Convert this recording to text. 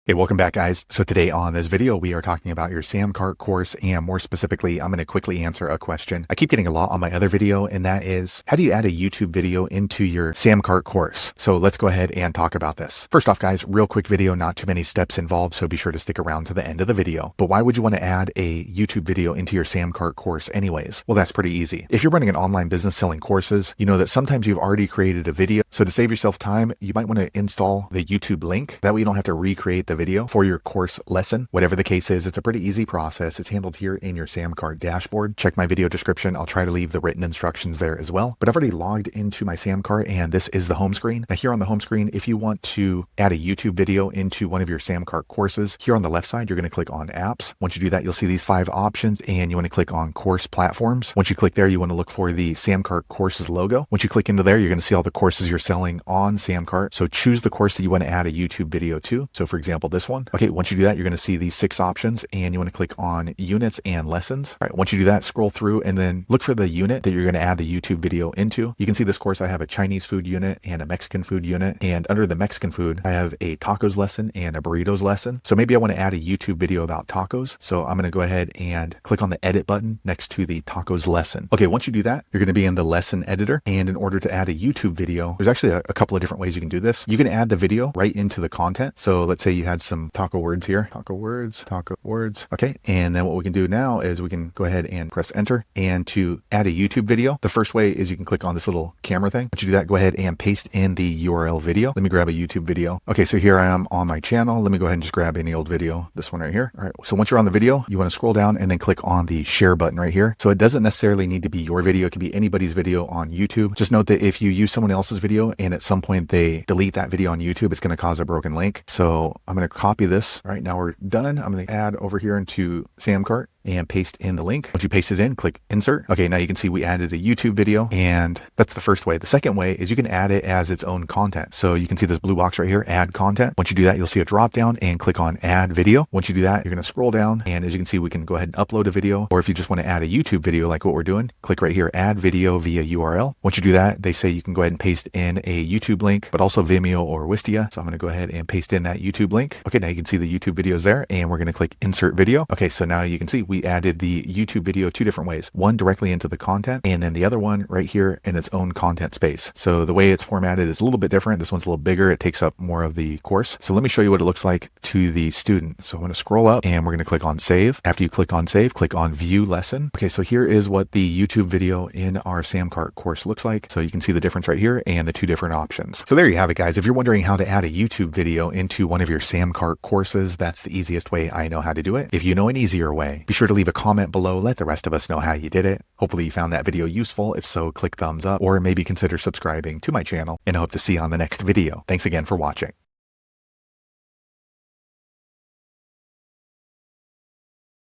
Hey, welcome back, guys. So today on this video, we are talking about your SamCart course, and more specifically, I'm going to quickly answer a question I keep getting a lot on my other video, and that is, how do you add a YouTube video into your SamCart course? So let's go ahead and talk about this. First off, guys, real quick video, not too many steps involved, so be sure to stick around to the end of the video. But why would you want to add a YouTube video into your SamCart course anyways? Well, that's pretty easy. If you're running an online business selling courses, you know that sometimes you've already created a video. So to save yourself time, you might want to install the YouTube link. That way you don't have to recreate the video for your course lesson. Whatever the case is, it's a pretty easy process. It's handled here in your SamCart dashboard. Check my video description. I'll try to leave the written instructions there as well. But I've already logged into my SamCart, and this is the home screen. Now here on the home screen, if you want to add a YouTube video into one of your SamCart courses, here on the left side, you're going to click on apps. Once you do that, you'll see these 5 options, and you want to click on course platforms. Once you click there, you want to look for the SamCart courses logo. Once you click into there, you're going to see all the courses you're selling on SamCart. So choose the course that you want to add a YouTube video to. So for example, this one. Okay, once you do that, you're going to see these 6 options, and you want to click on units and lessons. All right, once you do that, scroll through and then look for the unit that you're going to add the YouTube video into. You can see this course, I have a Chinese food unit and a Mexican food unit. And under the Mexican food, I have a tacos lesson and a burritos lesson. So maybe I want to add a YouTube video about tacos. So I'm going to go ahead and click on the edit button next to the tacos lesson. Okay, once you do that, you're going to be in the lesson editor. And in order to add a YouTube video, there's actually a couple of different ways you can do this. You can add the video right into the content. So let's say you had some taco words here. Taco words. Okay. And then what we can do now is we can go ahead and press enter. And to add a YouTube video, the first way is you can click on this little camera thing. Once you do that, go ahead and paste in the URL video. Let me grab a YouTube video. Okay. So here I am on my channel. Let me go ahead and just grab any old video. This one right here. All right. So once you're on the video, you want to scroll down and then click on the share button right here. So it doesn't necessarily need to be your video. It could be anybody's video on YouTube. Just note that if you use someone else's video and at some point they delete that video on YouTube, it's going to cause a broken link. So I'm going to copy this. All right. Now we're done. I'm going to add over here into SamCart and paste in the link. Once you paste it in, click insert. Okay, now you can see we added a YouTube video, and that's the first way. The second way is you can add it as its own content. So you can see this blue box right here, add content. Once you do that, you'll see a drop down and click on add video. Once you do that, you're going to scroll down, and as you can see, we can go ahead and upload a video, or if you just want to add a YouTube video like what we're doing, click right here, add video via URL. Once you do that, they say you can go ahead and paste in a YouTube link, but also Vimeo or Wistia. So I'm going to go ahead and paste in that YouTube link. Okay, now you can see the YouTube videos there, and we're going to click insert video. Okay, so now you can see we added the YouTube video 2 different ways, one directly into the content, and then the other one right here in its own content space. So the way it's formatted is a little bit different. This one's a little bigger. It takes up more of the course. So let me show you what it looks like to the student. So I'm going to scroll up and we're going to click on save. After you click on save, click on view lesson. Okay, so here is what the YouTube video in our SamCart course looks like. So you can see the difference right here and the 2 different options. So there you have it, guys. If you're wondering how to add a YouTube video into one of your SamCart courses, that's the easiest way I know how to do it. If you know an easier way, be sure to leave a comment below. Let the rest of us know how you did it. Hopefully you found that video useful. If so, click thumbs up or maybe consider subscribing to my channel, and I hope to see you on the next video. Thanks again for watching.